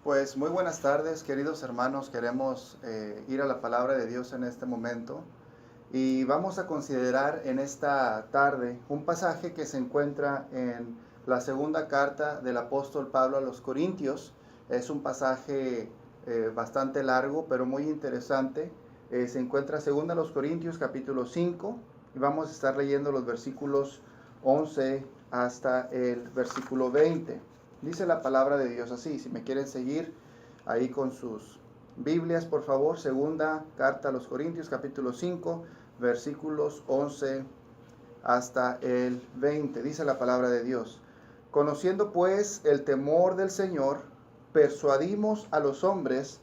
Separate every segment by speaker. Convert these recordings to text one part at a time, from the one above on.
Speaker 1: Pues muy buenas tardes, queridos hermanos. Queremos ir a la palabra de Dios en este momento y vamos a considerar en esta tarde un pasaje que se encuentra en la segunda carta del apóstol Pablo a los Corintios. Es un pasaje bastante largo, pero muy interesante. Se encuentra segunda a los Corintios capítulo 5 y vamos a estar leyendo los versículos 11 hasta el versículo 20. Dice la palabra de Dios así. Si me quieren seguir ahí con sus Biblias, por favor, segunda carta a los Corintios, capítulo 5, versículos 11 hasta el 20. Dice la palabra de Dios. Conociendo pues el temor del Señor, persuadimos a los hombres,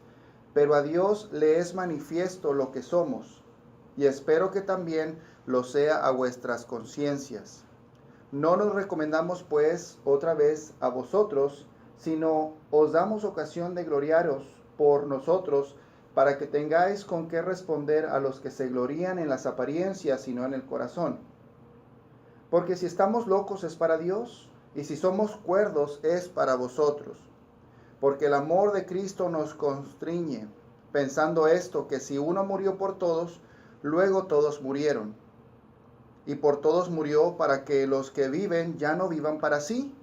Speaker 1: pero a Dios le es manifiesto lo que somos, y espero que también lo sea a vuestras conciencias. No nos recomendamos pues otra vez a vosotros, sino os damos ocasión de gloriaros por nosotros, para que tengáis con qué responder a los que se glorían en las apariencias y no en el corazón. Porque si estamos locos es para Dios, y si somos cuerdos es para vosotros. Porque el amor de Cristo nos constriñe, pensando esto, que si uno murió por todos, luego todos murieron. Y por todos murió, para que los que viven ya no vivan para sí,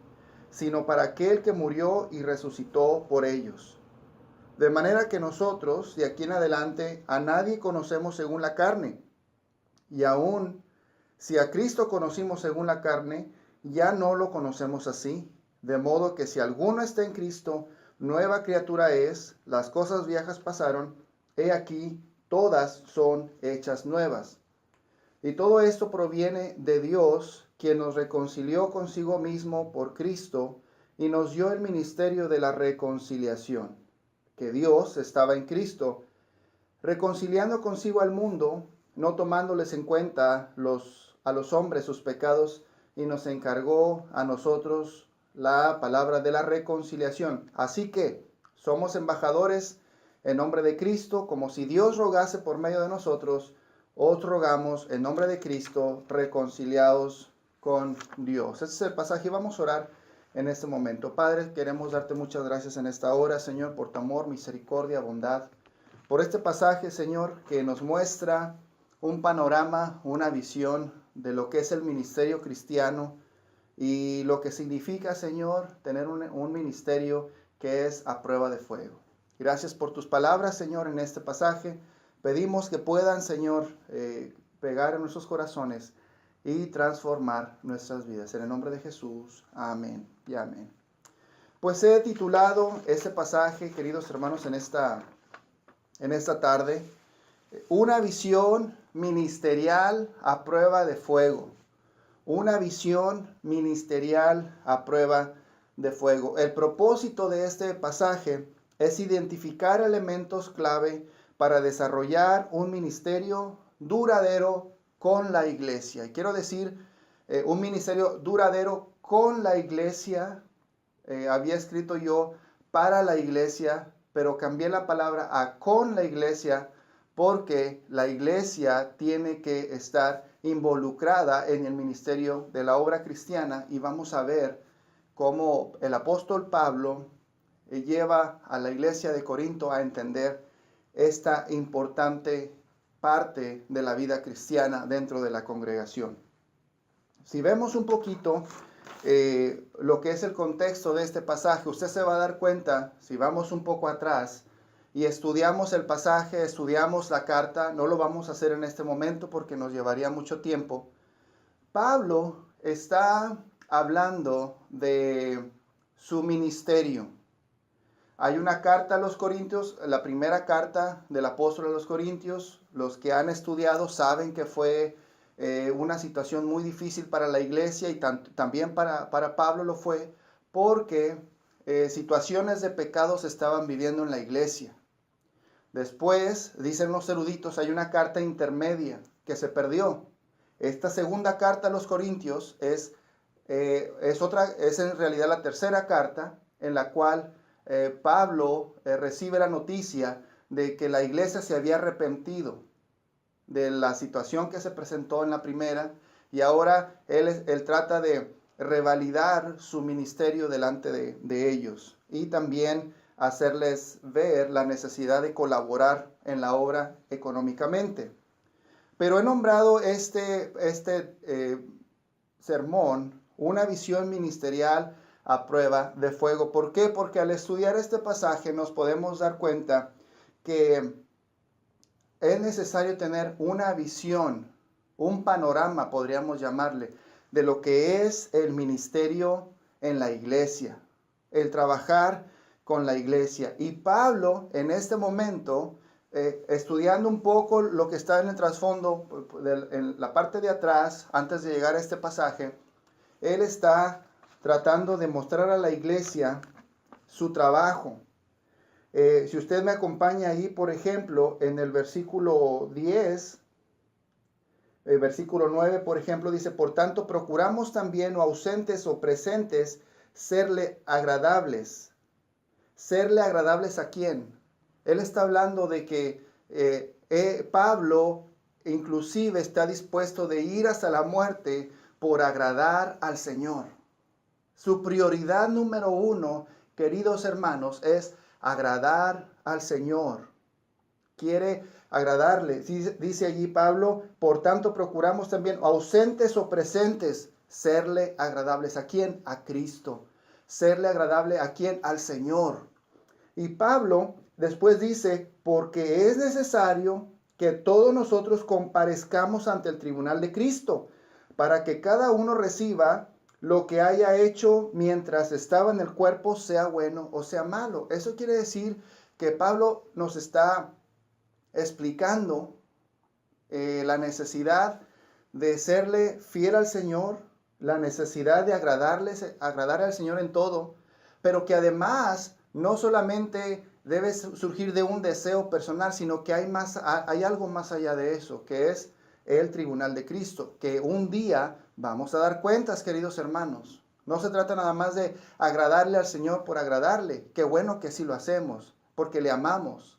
Speaker 1: sino para aquel que murió y resucitó por ellos. De manera que nosotros, de aquí en adelante, a nadie conocemos según la carne. Y aún si a Cristo conocimos según la carne, ya no lo conocemos así. De modo que si alguno está en Cristo, nueva criatura es, las cosas viejas pasaron, he aquí, todas son hechas nuevas. Y todo esto proviene de Dios, quien nos reconcilió consigo mismo por Cristo y nos dio el ministerio de la reconciliación. Que Dios estaba en Cristo, reconciliando consigo al mundo, no tomándoles en cuenta a los hombres sus pecados, y nos encargó a nosotros la palabra de la reconciliación. Así que somos embajadores en nombre de Cristo, como si Dios rogase por medio de nosotros. Os rogamos en nombre de Cristo, reconciliados con Dios. Este es el pasaje. Vamos a orar en este momento. Padre, queremos darte muchas gracias en esta hora, Señor, por tu amor, misericordia, bondad. Por este pasaje, Señor, que nos muestra un panorama, una visión de lo que es el ministerio cristiano y lo que significa, Señor, tener un ministerio que es a prueba de fuego. Gracias por tus palabras, Señor, en este pasaje. Pedimos que puedan, Señor, pegar en nuestros corazones y transformar nuestras vidas. En el nombre de Jesús, amén y amén. Pues he titulado este pasaje, queridos hermanos, en esta tarde, una visión ministerial a prueba de fuego. Una visión ministerial a prueba de fuego. El propósito de este pasaje es identificar elementos clave para desarrollar un ministerio duradero con la iglesia. Y quiero decir, un ministerio duradero con la iglesia. Había escrito yo para la iglesia, pero cambié la palabra a con la iglesia, porque la iglesia tiene que estar involucrada en el ministerio de la obra cristiana, y vamos a ver cómo el apóstol Pablo lleva a la iglesia de Corinto a entender esta importante parte de la vida cristiana dentro de la congregación. Si vemos un poquito lo que es el contexto de este pasaje, usted se va a dar cuenta, si vamos un poco atrás y estudiamos el pasaje, estudiamos la carta, no lo vamos a hacer en este momento porque nos llevaría mucho tiempo. Pablo está hablando de su ministerio. Hay una carta a los Corintios, la primera carta del apóstol a los Corintios. Los que han estudiado saben que fue una situación muy difícil para la iglesia, y también para Pablo lo fue, porque situaciones de pecado se estaban viviendo en la iglesia. Después, dicen los eruditos, hay una carta intermedia que se perdió. Esta segunda carta a los Corintios es en realidad la tercera carta, en la cual Pablo recibe la noticia de que la iglesia se había arrepentido de la situación que se presentó en la primera, y ahora él trata de revalidar su ministerio delante de ellos. Y también hacerles ver la necesidad de colaborar en la obra económicamente. Pero he nombrado este sermón una visión ministerial a prueba de fuego. ¿Por qué? Porque al estudiar este pasaje nos podemos dar cuenta que es necesario tener una visión, un panorama, podríamos llamarle, de lo que es el ministerio en la iglesia, el trabajar con la iglesia. Y Pablo, en este momento, estudiando un poco lo que está en el trasfondo, en la parte de atrás, antes de llegar a este pasaje, él está tratando de mostrar a la iglesia su trabajo. Si usted me acompaña ahí, por ejemplo, en el versículo 10, el versículo 9, por ejemplo, dice, por tanto, procuramos también, o ausentes o presentes, serle agradables. ¿Serle agradables a quién? Él está hablando de que Pablo inclusive está dispuesto de ir hasta la muerte por agradar al Señor. Su prioridad número uno, queridos hermanos, es agradar al Señor. Quiere agradarle. Dice allí Pablo, por tanto procuramos también, ausentes o presentes, serle agradables. ¿A quién? A Cristo. Serle agradable ¿a quién? Al Señor. Y Pablo después dice, porque es necesario que todos nosotros comparezcamos ante el tribunal de Cristo, para que cada uno reciba lo que haya hecho mientras estaba en el cuerpo, sea bueno o sea malo. Eso quiere decir que Pablo nos está explicando la necesidad de serle fiel al Señor, la necesidad de agradar al Señor en todo, pero que además no solamente debe surgir de un deseo personal, sino que hay algo más allá de eso, que es el tribunal de Cristo, que un día vamos a dar cuentas, queridos hermanos. No se trata nada más de agradarle al Señor por agradarle. Qué bueno que sí lo hacemos, porque le amamos.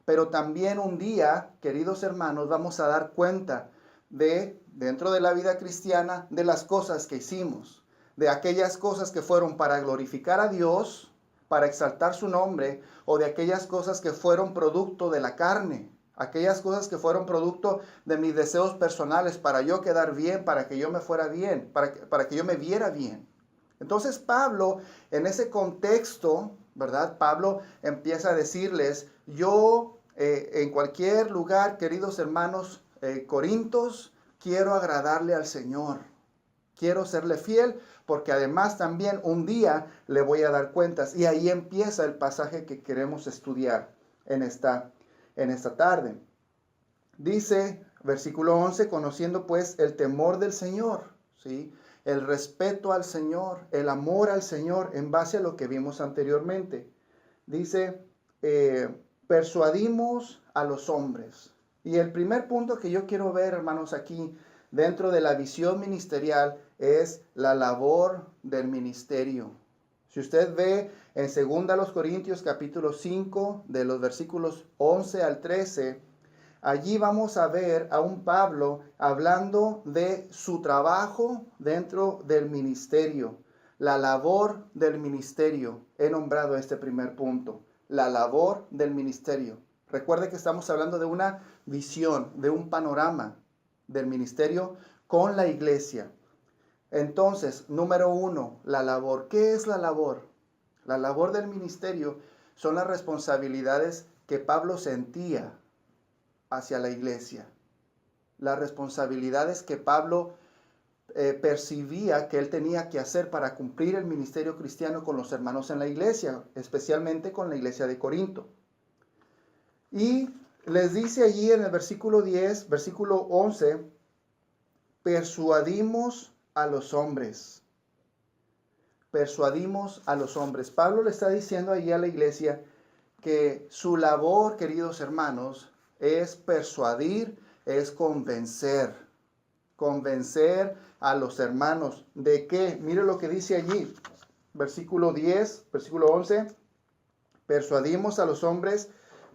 Speaker 1: Pero también un día, queridos hermanos, vamos a dar cuenta dentro de la vida cristiana, de las cosas que hicimos, de aquellas cosas que fueron para glorificar a Dios, para exaltar su nombre, o de aquellas cosas que fueron producto de la carne, aquellas cosas que fueron producto de mis deseos personales para yo quedar bien, para que yo me fuera bien, para que yo me viera bien. Entonces Pablo, en ese contexto, ¿verdad? Pablo empieza a decirles, yo en cualquier lugar, queridos hermanos corintios, quiero agradarle al Señor. Quiero serle fiel porque además también un día le voy a dar cuentas. Y ahí empieza el pasaje que queremos estudiar en esta tarde. Dice, versículo 11, conociendo pues el temor del Señor, ¿sí? El respeto al Señor, el amor al Señor en base a lo que vimos anteriormente. Dice, persuadimos a los hombres. Y el primer punto que yo quiero ver, hermanos, aquí dentro de la visión ministerial es la labor del ministerio. Si usted ve en 2 Corintios capítulo 5, de los versículos 11 al 13, allí vamos a ver a un Pablo hablando de su trabajo dentro del ministerio, la labor del ministerio. He nombrado este primer punto, la labor del ministerio. Recuerde que estamos hablando de una visión, de un panorama del ministerio con la iglesia. Entonces, número uno, la labor. ¿Qué es la labor? La labor del ministerio son las responsabilidades que Pablo sentía hacia la iglesia. Las responsabilidades que Pablo percibía que él tenía que hacer para cumplir el ministerio cristiano con los hermanos en la iglesia, especialmente con la iglesia de Corinto. Y les dice allí en el versículo 10, versículo 11, persuadimos a los hombres. Persuadimos a los hombres. Pablo le está diciendo allí a la iglesia que su labor, queridos hermanos, es persuadir, es convencer. Convencer a los hermanos. ¿De qué? Mire lo que dice allí. Versículo 10, versículo 11. Persuadimos a los hombres,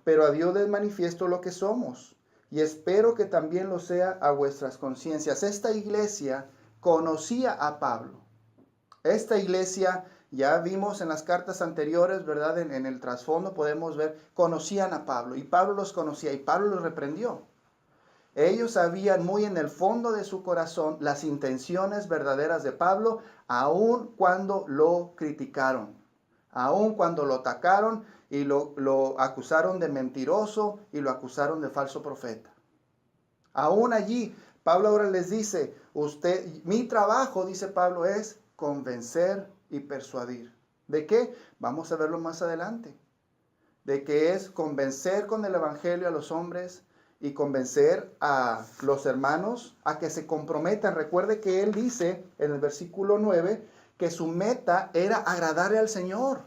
Speaker 1: pero a Dios les manifiesto lo que somos. Y espero que también lo sea a vuestras conciencias. Esta iglesia conocía a Pablo. Esta iglesia Ya vimos en las cartas anteriores, ¿verdad? En el trasfondo podemos ver, conocían a Pablo y Pablo los conocía y Pablo los reprendió. Ellos sabían muy en el fondo de su corazón las intenciones verdaderas de Pablo, aun cuando lo criticaron, aun cuando lo atacaron y lo acusaron de mentiroso y lo acusaron de falso profeta. Aún allí, Pablo ahora les dice, mi trabajo, dice Pablo, es convencer y persuadir. ¿De qué? Vamos a verlo más adelante. De que es convencer con el evangelio a los hombres y convencer a los hermanos a que se comprometan. Recuerde que él dice en el versículo 9 que su meta era agradarle al Señor.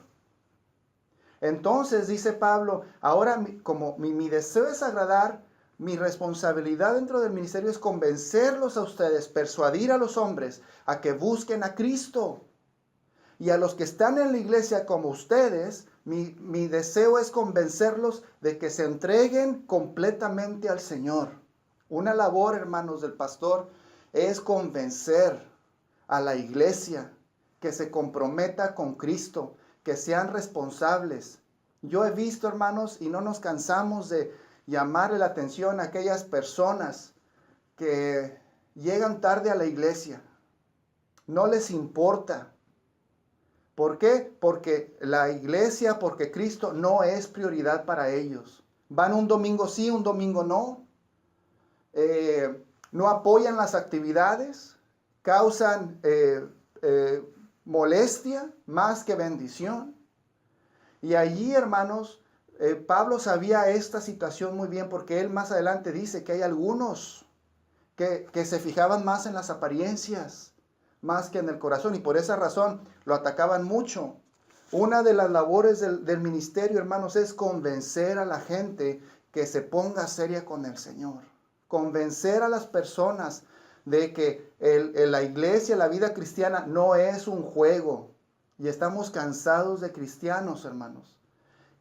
Speaker 1: Entonces dice Pablo, ahora como mi deseo es agradar, mi responsabilidad dentro del ministerio es convencerlos a ustedes, persuadir a los hombres a que busquen a Cristo. Y a los que están en la iglesia como ustedes, mi deseo es convencerlos de que se entreguen completamente al Señor. Una labor, hermanos, del pastor es convencer a la iglesia que se comprometa con Cristo, que sean responsables. Yo he visto, hermanos, y no nos cansamos de llamarle la atención a aquellas personas que llegan tarde a la iglesia. No les importa. ¿Por qué? Porque la iglesia, porque Cristo no es prioridad para ellos. Van un domingo sí, un domingo no. No apoyan las actividades, causan molestia más que bendición. Y allí, hermanos, Pablo sabía esta situación muy bien porque él más adelante dice que hay algunos que se fijaban más en las apariencias, más que en el corazón, y por esa razón lo atacaban mucho. Una de las labores del ministerio, hermanos, es convencer a la gente que se ponga seria con el Señor. Convencer a las personas de que la iglesia, la vida cristiana no es un juego. Y estamos cansados de cristianos, hermanos,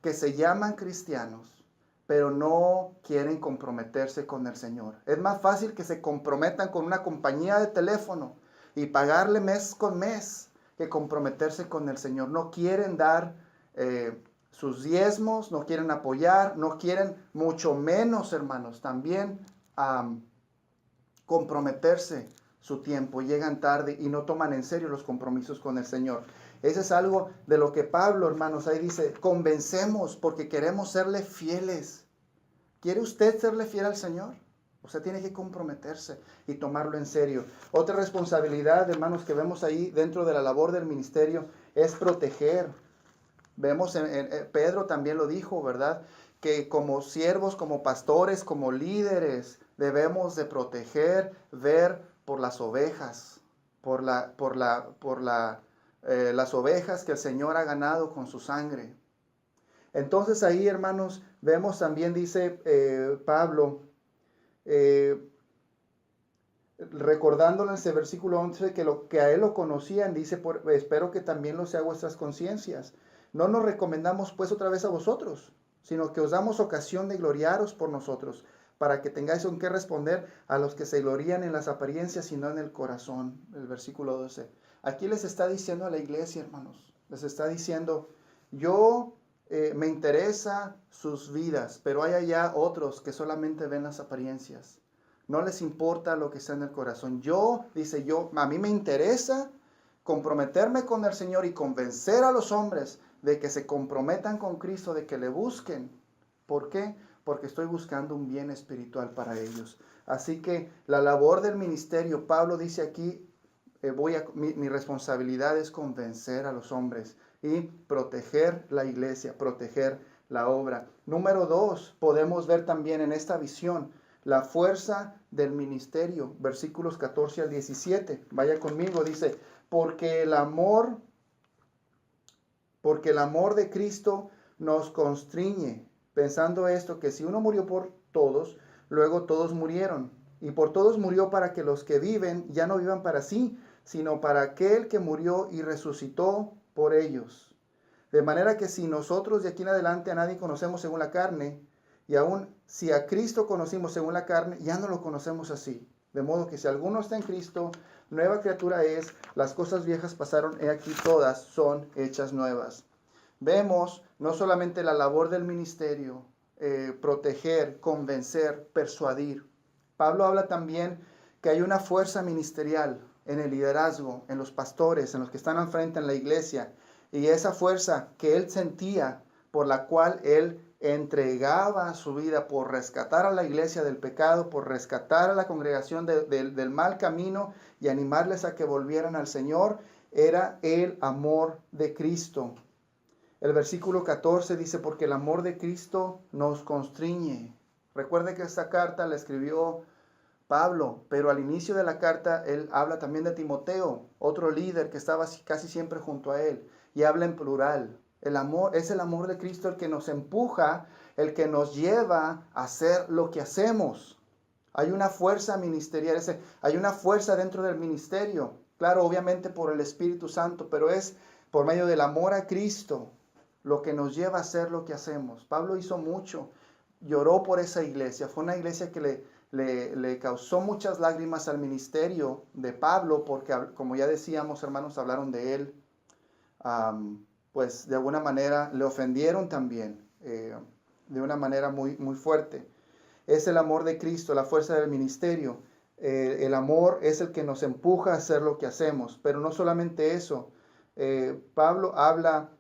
Speaker 1: que se llaman cristianos, pero no quieren comprometerse con el Señor. Es más fácil que se comprometan con una compañía de teléfono y pagarle mes con mes que comprometerse con el Señor. No quieren dar sus diezmos, no quieren apoyar, no quieren mucho menos, hermanos, también comprometerse su tiempo. Llegan tarde y no toman en serio los compromisos con el Señor. Ese es algo de lo que Pablo, hermanos, ahí dice, convencemos porque queremos serle fieles. ¿Quiere usted serle fiel al Señor? Usted tiene que comprometerse y tomarlo en serio. Otra responsabilidad, hermanos, que vemos ahí dentro de la labor del ministerio es proteger. Vemos, Pedro también lo dijo, ¿verdad? Que como siervos, como pastores, como líderes, debemos de proteger, ver por las ovejas, por las ovejas que el Señor ha ganado con su sangre. Entonces ahí, hermanos, vemos también, dice Pablo, recordándole en ese versículo 11 que a él lo conocían, dice, espero que también lo sea vuestras conciencias. No nos recomendamos pues otra vez a vosotros, sino que os damos ocasión de gloriaros por nosotros, para que tengáis con qué responder a los que se glorían en las apariencias y no en el corazón. El versículo 12. Aquí les está diciendo a la iglesia, hermanos, les está diciendo, yo me interesa sus vidas, pero hay allá otros que solamente ven las apariencias. No les importa lo que está en el corazón. A mí me interesa comprometerme con el Señor y convencer a los hombres de que se comprometan con Cristo, de que le busquen. ¿Por qué? Porque estoy buscando un bien espiritual para ellos. Así que la labor del ministerio, Pablo dice aquí, mi responsabilidad es convencer a los hombres y proteger la iglesia, proteger la obra. Número 2, podemos ver también en esta visión la fuerza del ministerio, versículos 14 al 17. Vaya conmigo, dice, porque el amor de Cristo nos constriñe, pensando esto, que si uno murió por todos, luego todos murieron. Y por todos murió para que los que viven ya no vivan para sí, sino para aquel que murió y resucitó por ellos. De manera que si nosotros de aquí en adelante a nadie conocemos según la carne, y aún si a Cristo conocimos según la carne, ya no lo conocemos así. De modo que si alguno está en Cristo, nueva criatura es, las cosas viejas pasaron, he aquí todas son hechas nuevas. Vemos no solamente la labor del ministerio, proteger, convencer, persuadir. Pablo habla también que hay una fuerza ministerial en el liderazgo, en los pastores, en los que están al frente en la iglesia, y esa fuerza que él sentía, por la cual él entregaba su vida por rescatar a la iglesia del pecado, por rescatar a la congregación del mal camino y animarles a que volvieran al Señor, era el amor de Cristo. El versículo 14 dice, porque el amor de Cristo nos constriñe. Recuerde que esta carta la escribió Pablo, pero al inicio de la carta él habla también de Timoteo, otro líder que estaba casi siempre junto a él, y habla en plural. El amor es el amor de Cristo el que nos empuja, el que nos lleva a hacer lo que hacemos. Hay una fuerza ministerial, hay una fuerza dentro del ministerio, claro, obviamente por el Espíritu Santo, pero es por medio del amor a Cristo lo que nos lleva a hacer lo que hacemos. Pablo hizo mucho, lloró por esa iglesia, fue una iglesia que le causó muchas lágrimas al ministerio de Pablo, porque como ya decíamos, hermanos, hablaron de él, pues de alguna manera le ofendieron también, de una manera muy, muy fuerte. Es el amor de Cristo, la fuerza del ministerio. El amor es el que nos empuja a hacer lo que hacemos, pero no solamente eso. Pablo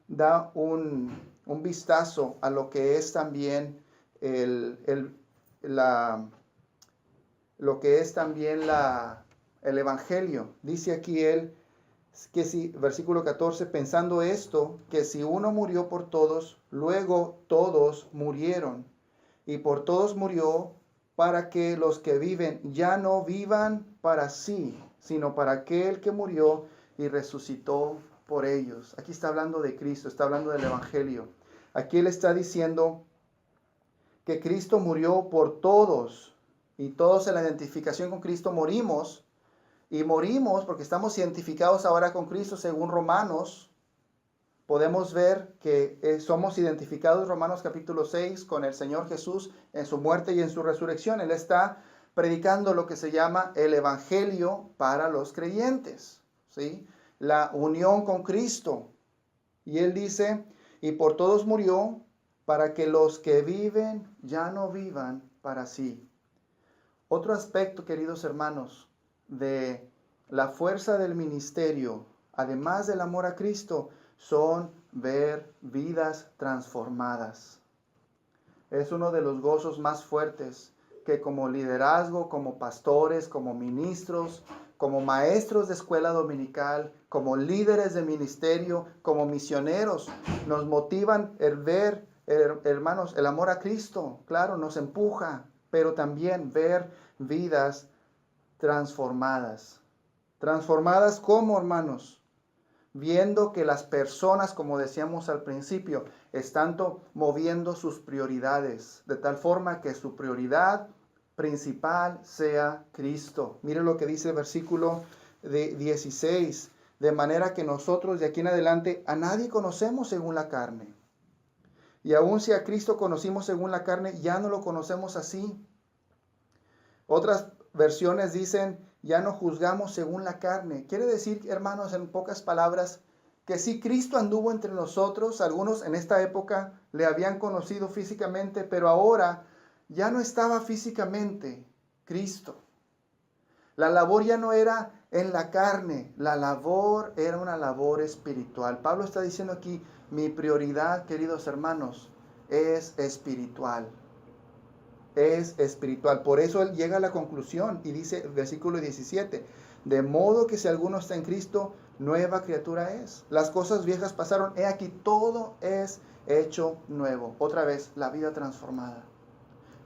Speaker 1: da un vistazo a lo que es también el Evangelio. Dice aquí él, que si, versículo 14, pensando esto, que si uno murió por todos, luego todos murieron. Y por todos murió para que los que viven ya no vivan para sí, sino para aquel que murió y resucitó por ellos. Aquí está hablando de Cristo, está hablando del Evangelio. Aquí él está diciendo que Cristo murió por todos, y todos en la identificación con Cristo morimos, y morimos porque estamos identificados ahora con Cristo según Romanos. Podemos ver que somos identificados, Romanos capítulo 6, con el Señor Jesús en su muerte y en su resurrección. Él está predicando lo que se llama el Evangelio para los creyentes, ¿sí? La unión con Cristo. Y él dice, y por todos murió, para que los que viven ya no vivan para sí. Otro aspecto, queridos hermanos, de la fuerza del ministerio, además del amor a Cristo, son ver vidas transformadas. Es uno de los gozos más fuertes que como liderazgo, como pastores, como ministros, como maestros de escuela dominical, como líderes de ministerio, como misioneros, nos motivan el ver, hermanos, el amor a Cristo, claro, nos empuja, pero también ver vidas transformadas. ¿Transformadas cómo, hermanos? Viendo que las personas, como decíamos al principio, están moviendo sus prioridades, de tal forma que su prioridad principal sea Cristo. Mire lo que dice el versículo 16, de manera que nosotros de aquí en adelante a nadie conocemos según la carne. Y aun si a Cristo conocimos según la carne, ya no lo conocemos así. Otras versiones dicen, ya no juzgamos según la carne. Quiere decir, hermanos, en pocas palabras, que si Cristo anduvo entre nosotros, algunos en esta época le habían conocido físicamente, pero ahora ya no estaba físicamente Cristo. La labor ya no era en la carne, la labor era una labor espiritual. Pablo está diciendo aquí, mi prioridad, queridos hermanos, es espiritual. Es espiritual. Por eso él llega a la conclusión y dice, versículo 17, de modo que si alguno está en Cristo, nueva criatura es. Las cosas viejas pasaron, he aquí todo es hecho nuevo. Otra vez, la vida transformada.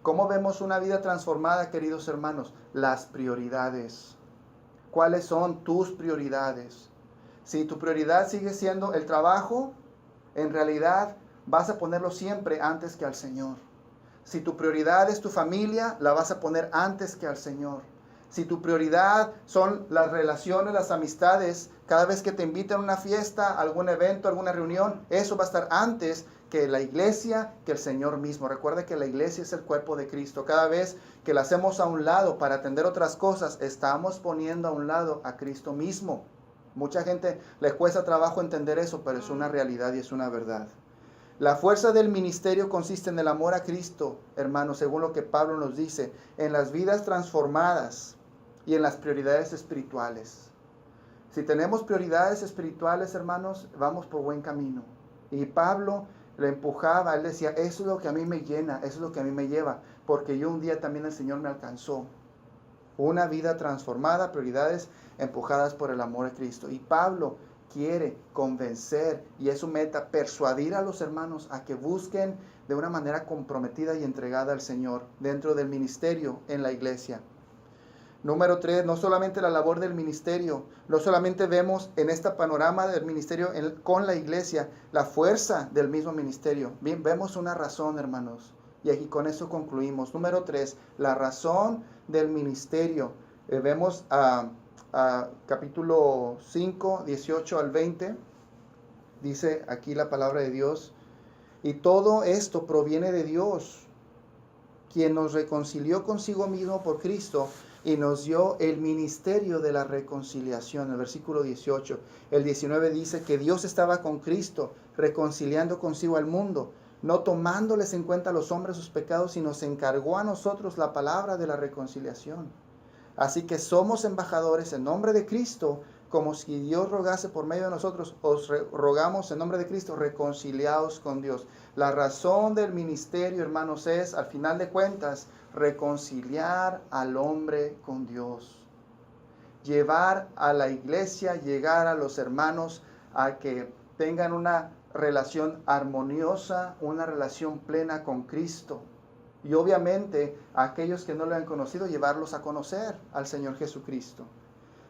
Speaker 1: ¿Cómo vemos una vida transformada, queridos hermanos? Las prioridades. ¿Cuáles son tus prioridades? Si tu prioridad sigue siendo el trabajo, en realidad vas a ponerlo siempre antes que al Señor. Si tu prioridad es tu familia, la vas a poner antes que al Señor. Si tu prioridad son las relaciones, las amistades, cada vez que te invitan a una fiesta, algún evento, alguna reunión, eso va a estar antes que la iglesia, que el Señor mismo. Recuerda que la iglesia es el cuerpo de Cristo. Cada vez que la hacemos a un lado para atender otras cosas, estamos poniendo a un lado a Cristo mismo. Mucha gente le cuesta trabajo entender eso, pero es una realidad y es una verdad. La fuerza del ministerio consiste en el amor a Cristo, hermanos, según lo que Pablo nos dice, en las vidas transformadas y en las prioridades espirituales. Si tenemos prioridades espirituales, hermanos, vamos por buen camino. Y Pablo le empujaba, él decía, eso es lo que a mí me llena, eso es lo que a mí me lleva, porque yo un día también el Señor me alcanzó. Una vida transformada, prioridades empujadas por el amor a Cristo. Y Pablo quiere convencer, y es su meta, persuadir a los hermanos a que busquen de una manera comprometida y entregada al Señor dentro del ministerio en la iglesia. Número 3, no solamente la labor del ministerio, no solamente vemos en este panorama del ministerio con la iglesia, la fuerza del mismo ministerio. Bien, vemos una razón, hermanos, y aquí con eso concluimos. Número 3, la razón del ministerio. Vemos a capítulo 5, 18 al 20, dice aquí la palabra de Dios, y todo esto proviene de Dios, quien nos reconcilió consigo mismo por Cristo y nos dio el ministerio de la reconciliación. El versículo 18, el 19 dice que Dios estaba con Cristo reconciliando consigo al mundo, no tomándoles en cuenta a los hombres sus pecados, sino se encargó a nosotros la palabra de la reconciliación. Así que somos embajadores en nombre de Cristo, como si Dios rogase por medio de nosotros. Os rogamos en nombre de Cristo, reconciliados con Dios. La razón del ministerio, hermanos, es, al final de cuentas, reconciliar al hombre con Dios. Llevar a la iglesia, llegar a los hermanos a que tengan una relación armoniosa, una relación plena con Cristo. Y obviamente a aquellos que no lo han conocido, llevarlos a conocer al Señor Jesucristo.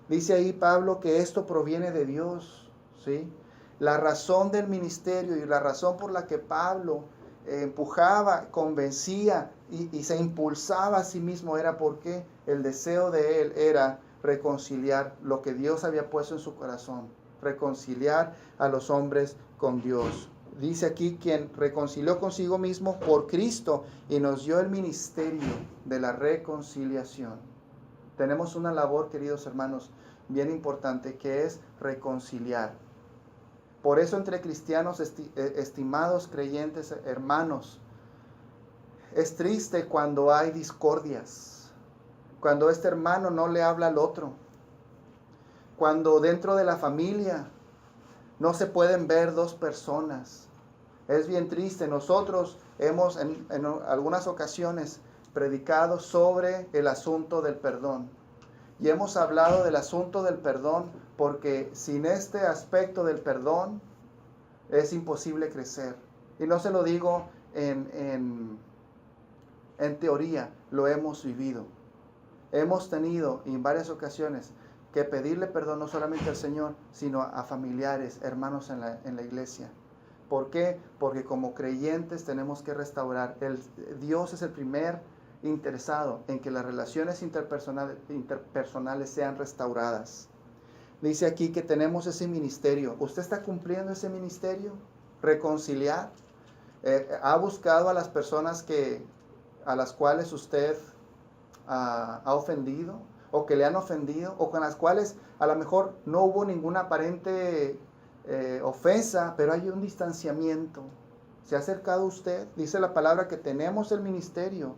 Speaker 1: Dice ahí Pablo que esto proviene de Dios, ¿sí? La razón del ministerio y la razón por la que Pablo empujaba, convencía y se impulsaba a sí mismo era porque el deseo de él era reconciliar lo que Dios había puesto en su corazón, reconciliar a los hombres con Dios. Dice aquí quien reconcilió consigo mismo por Cristo y nos dio el ministerio de la reconciliación. Tenemos una labor, queridos hermanos, bien importante, que es reconciliar. Por eso entre cristianos, estimados creyentes, hermanos, es triste cuando hay discordias, cuando este hermano no le habla al otro, cuando dentro de la familia no se pueden ver dos personas. Es bien triste. Nosotros hemos en algunas ocasiones predicado sobre el asunto del perdón. Y hemos hablado del asunto del perdón porque sin este aspecto del perdón es imposible crecer. Y no se lo digo en teoría, lo hemos vivido. Hemos tenido en varias ocasiones que pedirle perdón no solamente al Señor, sino a familiares, hermanos en la iglesia. ¿Por qué? Porque como creyentes tenemos que restaurar. Dios es el primer interesado en que las relaciones interpersonales sean restauradas. Dice aquí que tenemos ese ministerio. ¿Usted está cumpliendo ese ministerio? ¿Reconciliar? ¿Ha buscado a las personas a las cuales usted ha ofendido? ¿O que le han ofendido? ¿O con las cuales a lo mejor no hubo ninguna aparente ofensa, pero hay un distanciamiento? ¿Se ha acercado usted? Dice la palabra que tenemos el ministerio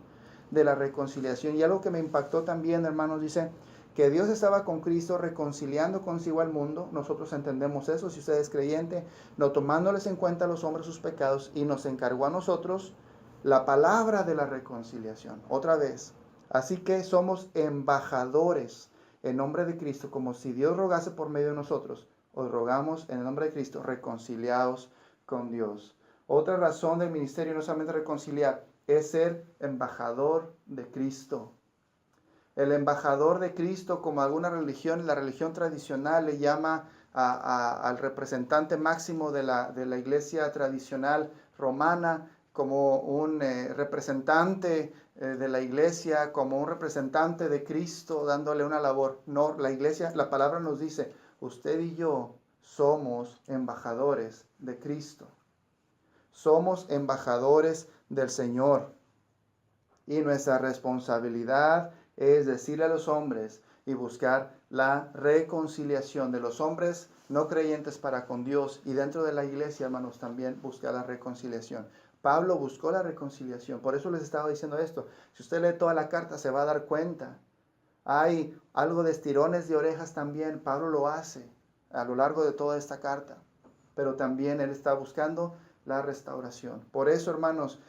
Speaker 1: de la reconciliación. Y algo que me impactó también, hermanos, dice que Dios estaba con Cristo reconciliando consigo al mundo. Nosotros entendemos eso, si usted es creyente, no tomándoles en cuenta a los hombres sus pecados, y nos encargó a nosotros la palabra de la reconciliación. Otra vez, así que somos embajadores en nombre de Cristo, como si Dios rogase por medio de nosotros. Os rogamos en el nombre de Cristo, reconciliados con Dios. Otra razón del ministerio no solamente reconciliar, es ser embajador de Cristo. El embajador de Cristo, como alguna religión, la religión tradicional le llama al representante máximo de la iglesia tradicional romana, como un representante de la iglesia, como un representante de Cristo, dándole una labor. No, la iglesia, la palabra nos dice, usted y yo somos embajadores de Cristo. Somos embajadores del Señor. Y nuestra responsabilidad es decirle a los hombres y buscar la reconciliación de los hombres no creyentes para con Dios, y dentro de la iglesia, hermanos, también buscar la reconciliación. Pablo buscó la reconciliación, por eso les estaba diciendo esto. Si usted lee toda la carta se va a dar cuenta. Hay algo de estirones de orejas también, Pablo lo hace a lo largo de toda esta carta, pero también él está buscando la restauración. Por eso, hermanos,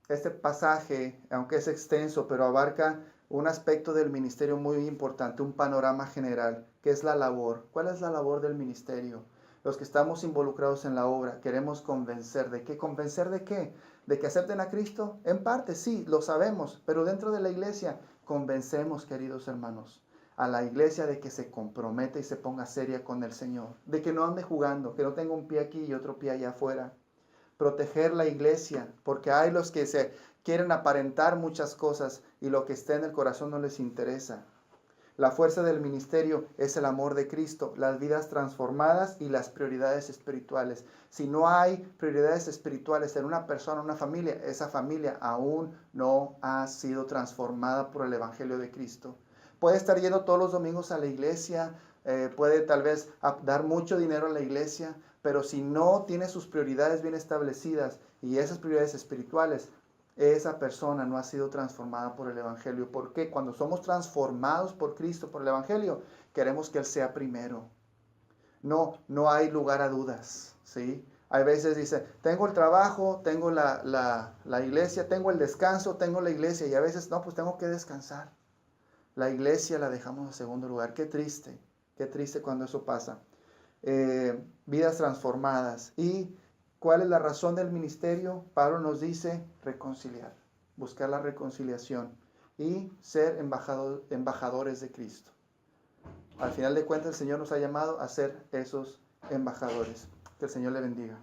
Speaker 1: este pasaje, aunque es extenso, pero abarca un aspecto del ministerio muy importante, un panorama general, que es la labor. ¿Cuál es la labor del ministerio? Los que estamos involucrados en la obra queremos convencer. ¿De qué? ¿Convencer de qué? ¿De que acepten a Cristo? En parte, sí, lo sabemos, pero dentro de la iglesia convencemos, queridos hermanos, a la iglesia de que se comprometa y se ponga seria con el Señor, de que no ande jugando, que no tenga un pie aquí y otro pie allá afuera. Proteger la iglesia, porque hay los que se quieren aparentar muchas cosas y lo que está en el corazón no les interesa. La fuerza del ministerio es el amor de Cristo, las vidas transformadas y las prioridades espirituales. Si no hay prioridades espirituales en una persona, una familia, esa familia aún no ha sido transformada por el Evangelio de Cristo. Puede estar yendo todos los domingos a la iglesia, puede tal vez dar mucho dinero a la iglesia, pero si no tiene sus prioridades bien establecidas y esas prioridades espirituales, esa persona no ha sido transformada por el Evangelio. Porque cuando somos transformados por Cristo, por el Evangelio, queremos que Él sea primero. No hay lugar a dudas, ¿sí? Hay veces dice, tengo el trabajo, tengo la iglesia, tengo el descanso, tengo la iglesia, y a veces, no, pues tengo que descansar. La iglesia la dejamos en segundo lugar. Qué triste cuando eso pasa. Vidas transformadas. ¿Y cuál es la razón del ministerio? Pablo nos dice reconciliar, buscar la reconciliación y ser embajadores de Cristo. Al final de cuentas, el Señor nos ha llamado a ser esos embajadores. Que el Señor le bendiga.